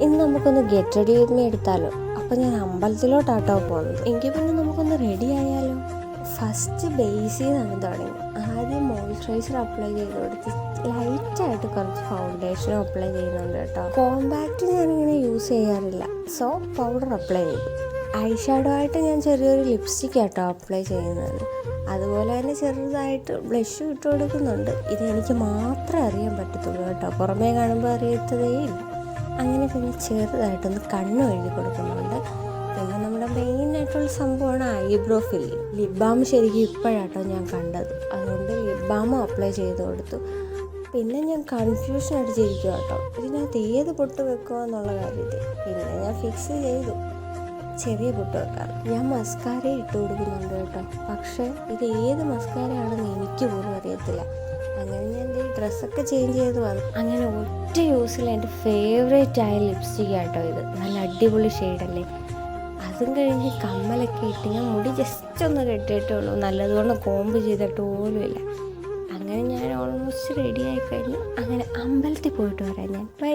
ഇന്ന് നമുക്കൊന്ന് get ready with me എടുത്താലോ? അപ്പം ഞാൻ അമ്പലത്തിലോട്ടാട്ടോ പോകുന്നത്. എങ്കിൽ പിന്നെ നമുക്കൊന്ന് റെഡി ആയാലോ? ഫസ്റ്റ് ബേസിൽ നിന്നാണ് തുടങ്ങി. ആദ്യം മോയ്സ്ചറൈസർ അപ്ലൈ ചെയ്ത് കൊടുത്ത് ലൈറ്റായിട്ട് കുറച്ച് ഫൗണ്ടേഷനും അപ്ലൈ ചെയ്യുന്നുണ്ട് കേട്ടോ. കോമ്പാക്റ്റ് ഞാനിങ്ങനെ യൂസ് ചെയ്യാറില്ല, സോ പൗഡർ അപ്ലൈ ചെയ്തു. ഐ ഷാഡോ ആയിട്ട് ഞാൻ ചെറിയൊരു ലിപ്സ്റ്റിക് ആട്ടോ അപ്ലൈ ചെയ്യുന്നത്. അതുപോലെ തന്നെ ചെറുതായിട്ട് ബ്ലഷും ഇട്ട് കൊടുക്കുന്നുണ്ട്. ഇതെനിക്ക് മാത്രമേ അറിയാൻ പറ്റത്തുള്ളൂ കേട്ടോ, പുറമേ കാണുമ്പോൾ അറിയത്തതേ ഇല്ല. അങ്ങനെ പിന്നെ ചെറുതായിട്ടൊന്ന് കണ്ണ് എഴുതി കൊടുക്കുന്നുണ്ട്. പിന്നെ നമ്മുടെ മെയിനായിട്ടുള്ള സംഭവമാണ് ഐബ്രോ ഫില്ലിങ്. ലിപ് ബാം ശരിക്കും ഇപ്പോഴാട്ടോ ഞാൻ കണ്ടത്, അതുകൊണ്ട് ലിപ് ബാമും അപ്ലൈ ചെയ്ത് കൊടുത്തു. പിന്നെ ഞാൻ കൺഫ്യൂഷൻ അടിച്ചിരിക്കുക കേട്ടോ, ഇതിനകത്ത് ഏത് പൊട്ട് വെക്കുക എന്നുള്ള കാര്യത്തിൽ. പിന്നെ ഞാൻ ഫിക്സ് ചെയ്തു ചെറിയ പൊട്ട് വെക്കാം. ഞാൻ മസ്കാര ഇട്ട് കൊടുക്കുന്നുണ്ട് കേട്ടോ, പക്ഷേ ഇത് ഏത് മസ്കാരയാണെന്ന് എനിക്ക് പോലും അറിയത്തില്ല. അങ്ങനെ ഞാൻ എൻ്റെ ഡ്രസ്സൊക്കെ ചേഞ്ച് ചെയ്ത് വന്നു. അങ്ങനെ ഒറ്റ യൂസിൽ എൻ്റെ ഫേവറേറ്റ് ആയ ലിപ്സ്റ്റിക് ആട്ടോ ഇത്. നല്ല അടിപൊളി ഷെയ്ഡല്ലേ. അതും കഴിഞ്ഞ് കമ്മലൊക്കെ ഇട്ട് ഞാൻ മുടി ജസ്റ്റ് ഒന്ന് കെട്ടിയിട്ടുള്ളൂ, നല്ലതുകൊണ്ട് കോമ്പ് ചെയ്തിട്ട് പോലുമില്ല. അങ്ങനെ ഞാൻ ഓൾമോസ്റ്റ് റെഡി ആയി കഴിഞ്ഞു. അങ്ങനെ അമ്പലത്തിൽ പോയിട്ട് വരാം ഞാൻ. ബൈ.